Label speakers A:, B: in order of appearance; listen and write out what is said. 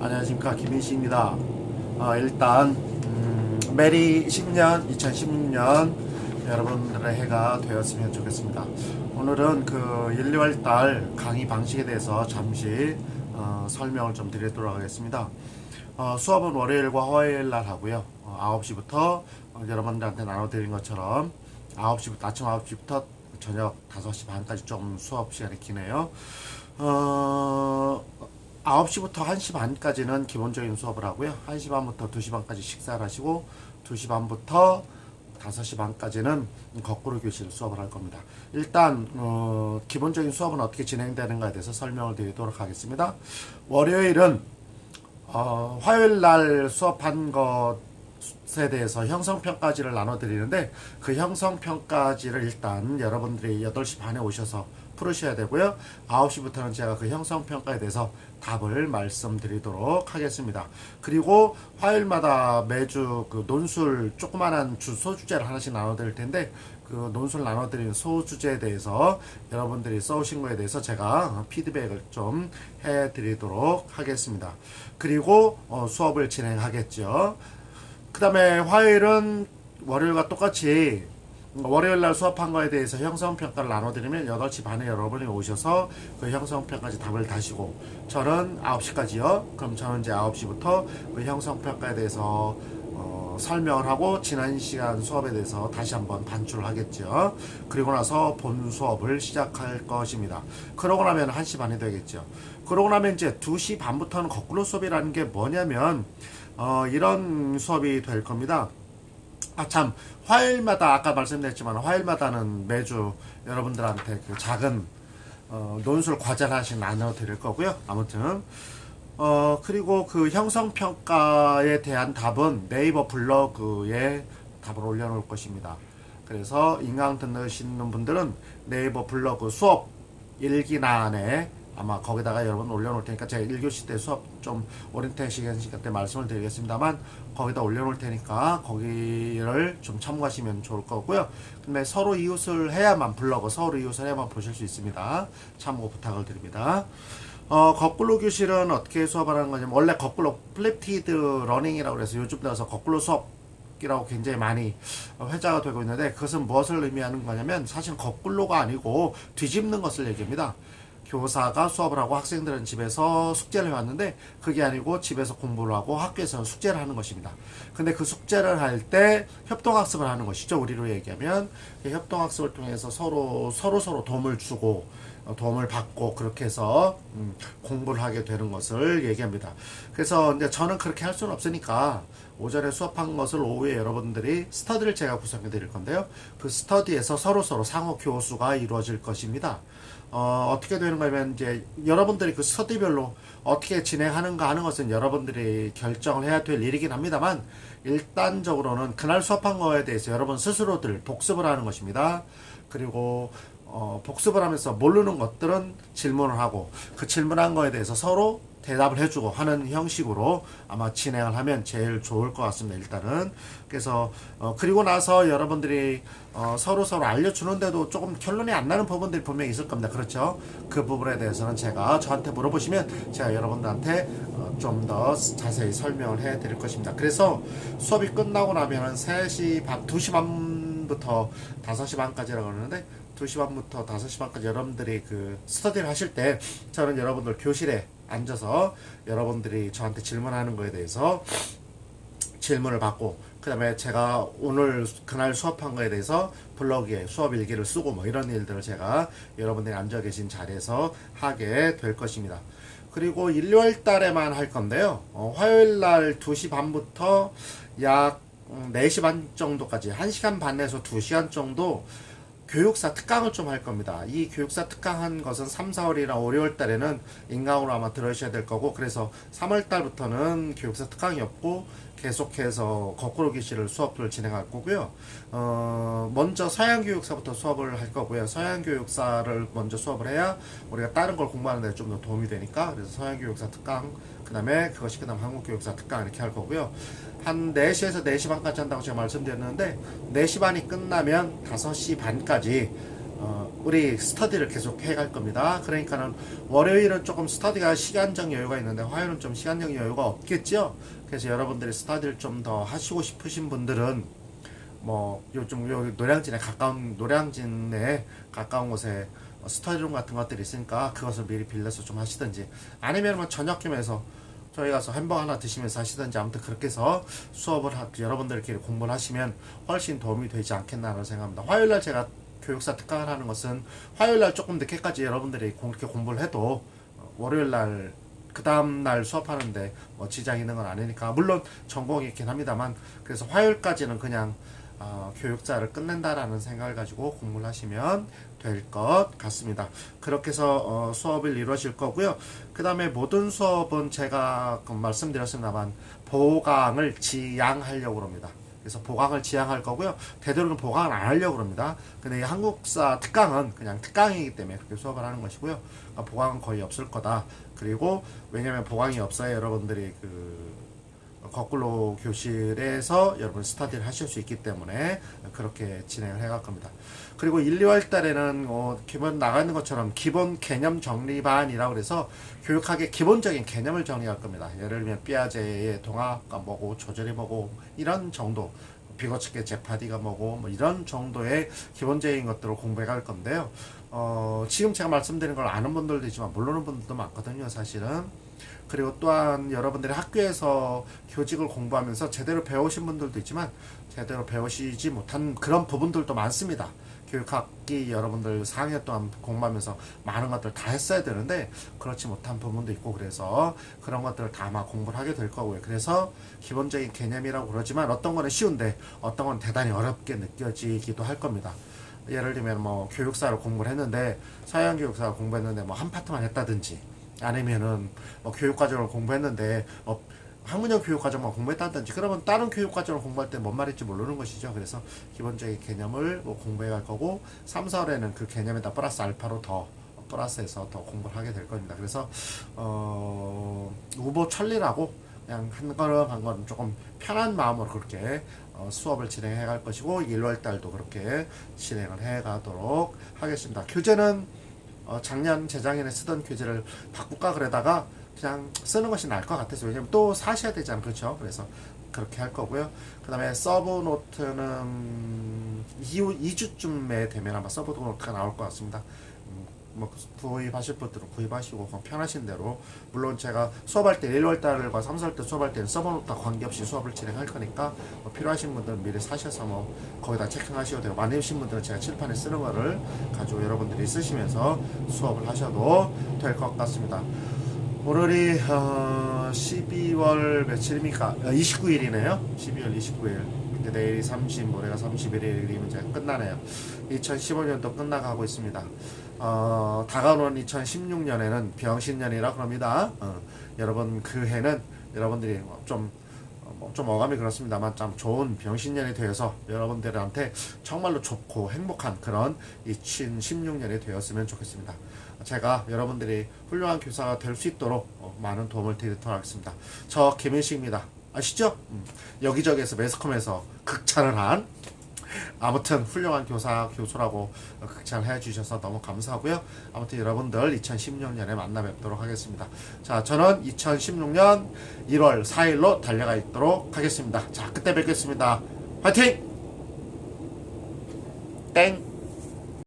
A: 안녕하십니까, 김인식입니다. 일단 메리 신년 2016년 여러분들의 해가 되었으면 좋겠습니다. 오늘은 그 1, 2월 달 강의 방식에 대해서 잠시 설명을 좀 드리도록 하겠습니다. 수업은 월요일과 화요일 날 하고요. 9시부터 여러분들한테 나눠드린 것처럼 아침 9시부터 저녁 5시 반까지 좀 수업 시간이 기네요. 9시부터 1시 반까지는 기본적인 수업을 하고요. 1시 반부터 2시 반까지 식사를 하시고 2시 반부터 5시 반까지는 거꾸로 교실 수업을 할 겁니다. 일단 기본적인 수업은 어떻게 진행되는가에 대해서 설명을 드리도록 하겠습니다. 월요일은 화요일 날 수업한 것에 대해서 형성평가지를 나눠드리는데, 그 형성평가지를 일단 여러분들이 8시 반에 오셔서 풀으셔야 되고요. 9시부터는 제가 그 형성평가에 대해서 답을 말씀드리도록 하겠습니다. 그리고 화요일마다 매주 그 논술 조그만한 소주제를 하나씩 나눠드릴 텐데, 그 논술 나눠드린 소주제에 대해서 여러분들이 써오신 거에 대해서 제가 피드백을 좀 해드리도록 하겠습니다. 그리고 수업을 진행하겠죠. 그 다음에 화요일은 월요일과 똑같이 월요일날 수업한 거에 대해서 형성평가를 나눠드리면 8시 반에 여러분이 오셔서 그 형성평가까지 답을 다시고, 저는 9시까지요. 그럼 저는 이제 9시부터 그 형성평가에 대해서 설명을 하고 지난 시간 수업에 대해서 다시 한번 반출을 하겠죠. 그리고 나서 본 수업을 시작할 것입니다. 그러고 나면 1시 반이 되겠죠. 그러고 나면 이제 2시 반부터는 거꾸로 수업이라는 게 뭐냐면 이런 수업이 될 겁니다. 참, 화요일마다 아까 말씀드렸지만 화요일마다는 매주 여러분들한테 그 작은 논술 과제를 하나씩 나눠 드릴 거고요. 아무튼 그리고 그 형성평가에 대한 답은 네이버 블로그에 답을 올려놓을 것입니다. 그래서 인강 듣시는 분들은 네이버 블로그 수업 일기란에 아마 거기다가 여러분 올려놓을 테니까, 제가 1교시 때 수업 좀 오리엔테이션 시간 때 말씀을 드리겠습니다만 거기다 올려놓을 테니까 거기를 좀 참고하시면 좋을 거고요. 근데 서로 이웃을 해야만 블로그 서로 이웃을 해야만 보실 수 있습니다. 참고 부탁을 드립니다. 거꾸로 교실은 어떻게 수업을 하는 거냐면, 원래 거꾸로 플립티드 러닝이라고 해서 요즘 들어서 거꾸로 수업이라고 굉장히 많이 회자가 되고 있는데, 그것은 무엇을 의미하는 거냐면 사실 거꾸로가 아니고 뒤집는 것을 얘기합니다. 교사가 수업을 하고 학생들은 집에서 숙제를 해왔는데 그게 아니고 집에서 공부를 하고 학교에서는 숙제를 하는 것입니다. 근데 그 숙제를 할 때 협동학습을 하는 것이죠. 우리로 얘기하면 협동학습을 통해서 서로 도움을 주고 도움을 받고 그렇게 해서 공부를 하게 되는 것을 얘기합니다. 그래서 이제 저는 그렇게 할 수는 없으니까 오전에 수업한 것을 오후에 여러분들이 스터디를 제가 구성해 드릴 건데요. 그 스터디에서 서로 상호 교수가 이루어질 것입니다. 어떻게 되는 거냐면, 이제 여러분들이 그 스터디별로 어떻게 진행하는가 하는 것은 여러분들이 결정을 해야 될 일이긴 합니다만, 일단적으로는 그날 수업한 거에 대해서 여러분 스스로들 복습을 하는 것입니다. 그리고 복습을 하면서 모르는 것들은 질문을 하고 그 질문한 거에 대해서 서로 대답을 해주고 하는 형식으로 아마 진행을 하면 제일 좋을 것 같습니다. 일단은. 그래서 그리고 나서 여러분들이 서로 알려주는데도 조금 결론이 안 나는 부분들이 분명히 있을 겁니다. 그렇죠? 그 부분에 대해서는 저한테 물어보시면 제가 여러분들한테 좀 더 자세히 설명을 해 드릴 것입니다. 그래서 수업이 끝나고 나면은 2시 반부터 5시 반까지라고 하는데, 2시 반부터 5시 반까지 여러분들이 그 스터디를 하실 때 저는 여러분들 교실에 앉아서 여러분들이 저한테 질문하는 거에 대해서 질문을 받고, 그 다음에 제가 오늘 그날 수업한 거에 대해서 블로그에 수업 일기를 쓰고 뭐 이런 일들을 제가 여러분들이 앉아 계신 자리에서 하게 될 것입니다. 그리고 1, 2월 달에만 할 건데요. 화요일 날 2시 반부터 약 4시 반 정도까지 1시간 반에서 2시간 정도 교육사 특강을 좀 할 겁니다. 이 교육사 특강한 것은 3, 4월이나 5, 6월 달에는 인강으로 아마 들어주셔야 될 거고, 그래서 3월 달부터는 교육사 특강이 없고 계속해서 거꾸로 교실을 수업을 진행할 거고요. 먼저 서양 교육사부터 수업을 할 거고요. 서양 교육사를 먼저 수업을 해야 우리가 다른 걸 공부하는 데 좀 더 도움이 되니까, 그래서 서양 교육사 특강, 그 다음에 그것이 그 다음 한국 교육사 특강 이렇게 할 거고요. 한 4시에서 4시 반까지 한다고 제가 말씀드렸는데, 4시 반이 끝나면 5시 반까지 우리 스터디를 계속 해갈 겁니다. 그러니까는 월요일은 조금 스터디가 시간적 여유가 있는데 화요일은 좀 시간적 여유가 없겠죠. 그래서 여러분들이 스터디를 좀 더 하시고 싶으신 분들은 뭐 요즘 여기 노량진에 가까운 곳에 스터디룸 같은 것들이 있으니까 그것을 미리 빌려서 좀 하시든지, 아니면 뭐 저녁쯤에서 저희 가서 햄버거 하나 드시면서 하시든지, 아무튼 그렇게 해서 수업을 여러분들끼리 공부를 하시면 훨씬 도움이 되지 않겠나라는 생각합니다. 화요일날 제가 교육사 특강을 하는 것은 화요일날 조금 늦게까지 여러분들이 그렇게 공부를 해도 월요일날 그 다음날 수업하는데 뭐 지장이 있는 건 아니니까, 물론 전공이 있긴 합니다만, 그래서 화요일까지는 그냥 교육자를 끝낸다라는 생각을 가지고 공부를 하시면 될 것 같습니다. 그렇게 해서 수업이 이루어질 거고요. 그 다음에 모든 수업은 제가 말씀드렸습니다만 보강을 지양하려고 합니다. 그래서 보강을 지향할 거고요. 되도록이면 보강을 안 하려고 합니다. 근데 이 한국사 특강은 그냥 특강이기 때문에 그렇게 수업을 하는 것이고요. 그러니까 보강은 거의 없을 거다. 그리고 왜냐면 보강이 없어야 여러분들이 거꾸로 교실에서 여러분 스터디를 하실 수 있기 때문에 그렇게 진행을 해갈 겁니다. 그리고 1, 2월 달에는 기본 나가 있는 것처럼 기본 개념 정리반이라고 해서 교육학의 기본적인 개념을 정리할 겁니다. 예를 들면 삐아제의 동화가 뭐고 조절이 뭐고 이런 정도, 비거츠의 제파디가 뭐고 뭐 이런 정도의 기본적인 것들을 공부해 갈 건데요. 지금 제가 말씀드린 걸 아는 분들도 있지만 모르는 분들도 많거든요, 사실은. 그리고 또한 여러분들이 학교에서 교직을 공부하면서 제대로 배우신 분들도 있지만 제대로 배우시지 못한 그런 부분들도 많습니다. 교육학기 여러분들 4학년 동안 공부하면서 많은 것들을 다 했어야 되는데 그렇지 못한 부분도 있고, 그래서 그런 것들을 다 아마 공부를 하게 될 거고요. 그래서 기본적인 개념이라고 그러지만 어떤 거는 쉬운데 어떤 건 대단히 어렵게 느껴지기도 할 겁니다. 예를 들면 뭐 교육사를 공부를 했는데, 서양 교육사를 공부했는데 뭐 한 파트만 했다든지, 아니면은 뭐 교육과정을 공부했는데 학문형 교육과정만 공부했다든지, 그러면 다른 교육과정을 공부할 때 뭔 말인지 모르는 것이죠. 그래서 기본적인 개념을 공부해 갈 거고, 3, 4월에는 그 개념에다 플러스 알파로 더 플러스해서 더 공부를 하게 될 겁니다. 그래서 우보 천리라고 그냥 한 걸음 한 걸음 조금 편한 마음으로 그렇게 수업을 진행해 갈 것이고, 1월 달도 그렇게 진행을 해 가도록 하겠습니다. 교재는 작년 재작년에 쓰던 교재를 바꿀까 그러다가 그냥 쓰는 것이 나을 것 같아서, 왜냐면 또 사셔야 되잖아요. 그렇죠? 그래서 그렇게 할 거고요. 그 다음에 서브 노트는 2주쯤에 되면 아마 서브 노트가 나올 것 같습니다. 뭐 구입하실 분들은 구입하시고 편하신 대로, 물론 제가 수업할 때 1월달과 3, 4월 때 수업할 때는 서브 노트와 관계없이 수업을 진행할 거니까 뭐 필요하신 분들은 미리 사셔서 뭐 거기다 체크하셔도 되고, 많으신 분들은 제가 칠판에 쓰는 거를 가지고 여러분들이 쓰시면서 수업을 하셔도 될 것 같습니다. 오늘이 12월 며칠입니까? 29일이네요. 12월 29일. 내일이 30, 모레가 31일이면 이제 끝나네요. 2015년도 끝나가고 있습니다. 다가오는 2016년에는 병신년이라 그럽니다. 여러분 그 해는 여러분들이 좀 어감이 그렇습니다만 참 좋은 병신년이 되어서 여러분들한테 정말로 좋고 행복한 그런 2016년이 되었으면 좋겠습니다. 제가 여러분들이 훌륭한 교사가 될 수 있도록 많은 도움을 드리도록 하겠습니다. 저 김인식입니다. 아시죠? 여기저기에서 매스컴에서 극찬을 한, 아무튼 훌륭한 교수라고 극찬을 해주셔서 너무 감사하고요. 아무튼 여러분들 2016년에 만나 뵙도록 하겠습니다. 자, 저는 2016년 1월 4일로 달려가 있도록 하겠습니다. 자, 그때 뵙겠습니다. 화이팅! 땡!